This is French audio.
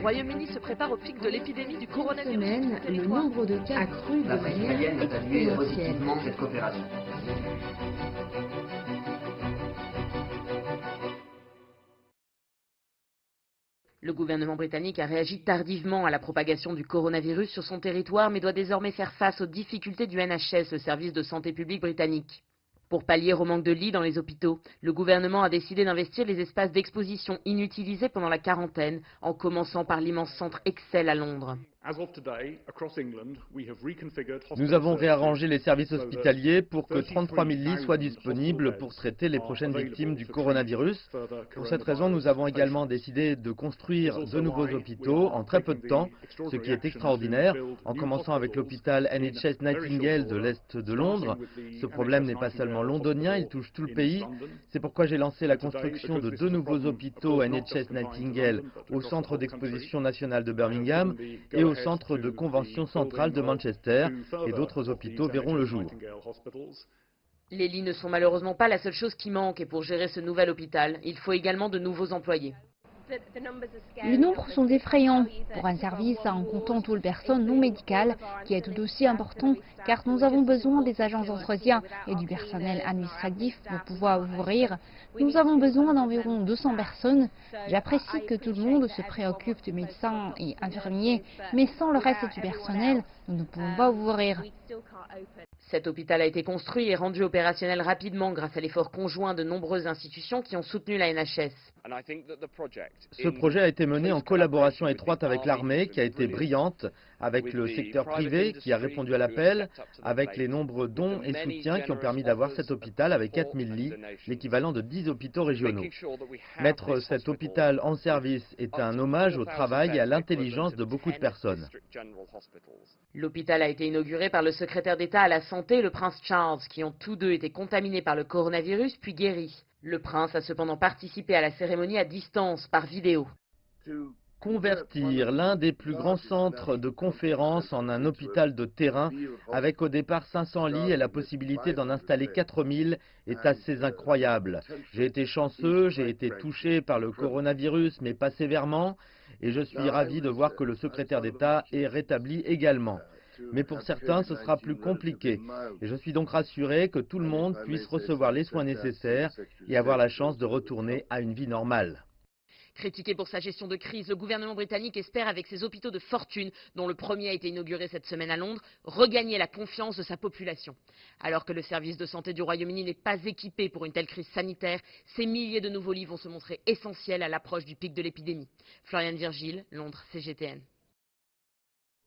Le Royaume-Uni se prépare au pic de l'épidémie du coronavirus. Cette semaine, le nombre de cas a cru de manière exponentielle. Cette coopération. Le gouvernement britannique a réagi tardivement à la propagation du coronavirus sur son territoire, mais doit désormais faire face aux difficultés du NHS, le service de santé publique britannique. Pour pallier au manque de lits dans les hôpitaux, le gouvernement a décidé d'investir les espaces d'exposition inutilisés pendant la quarantaine, en commençant par l'immense centre Excel à Londres. Nous avons réarrangé les services hospitaliers pour que 33 000 lits soient disponibles pour traiter les prochaines victimes du coronavirus. Pour cette raison, nous avons également décidé de construire de nouveaux hôpitaux en très peu de temps, ce qui est extraordinaire, en commençant avec l'hôpital NHS Nightingale de l'Est de Londres. Ce problème n'est pas seulement londonien, il touche tout le pays. C'est pourquoi j'ai lancé la construction de deux nouveaux hôpitaux NHS Nightingale au centre d'exposition national de Birmingham et au centre de convention centrale de Manchester, et d'autres hôpitaux verront le jour. Les lits ne sont malheureusement pas la seule chose qui manque, et pour gérer ce nouvel hôpital, il faut également de nouveaux employés. Les nombres sont effrayants pour un service en comptant tout le personnel non médical qui est tout aussi important car nous avons besoin des agents d'entretien et du personnel administratif pour pouvoir ouvrir. Nous avons besoin d'environ 200 personnes. J'apprécie que tout le monde se préoccupe de médecins et infirmiers, mais sans le reste du personnel, nous ne pouvons pas ouvrir. Cet hôpital a été construit et rendu opérationnel rapidement grâce à l'effort conjoint de nombreuses institutions qui ont soutenu la NHS. Ce projet a été mené en collaboration étroite avec l'armée, qui a été brillante, avec le secteur privé qui a répondu à l'appel, avec les nombreux dons et soutiens qui ont permis d'avoir cet hôpital avec 4 000 lits, l'équivalent de 10 hôpitaux régionaux. Mettre cet hôpital en service est un hommage au travail et à l'intelligence de beaucoup de personnes. L'hôpital a été inauguré par le secrétaire d'État à la Santé et le prince Charles, qui ont tous deux été contaminés par le coronavirus puis guéris. Le prince a cependant participé à la cérémonie à distance, par vidéo. Convertir l'un des plus grands centres de conférences en un hôpital de terrain, avec au départ 500 lits et la possibilité d'en installer 4000, est assez incroyable. J'ai été chanceux, j'ai été touché par le coronavirus, mais pas sévèrement, et je suis ravi de voir que le secrétaire d'État est rétabli également. Mais pour certains, ce sera plus compliqué. Et je suis donc rassuré que tout le monde puisse recevoir les soins nécessaires et avoir la chance de retourner à une vie normale. Critiqué pour sa gestion de crise, le gouvernement britannique espère, avec ses hôpitaux de fortune, dont le premier a été inauguré cette semaine à Londres, regagner la confiance de sa population. Alors que le service de santé du Royaume-Uni n'est pas équipé pour une telle crise sanitaire, ces milliers de nouveaux lits vont se montrer essentiels à l'approche du pic de l'épidémie. Floriane Virgile, Londres, CGTN.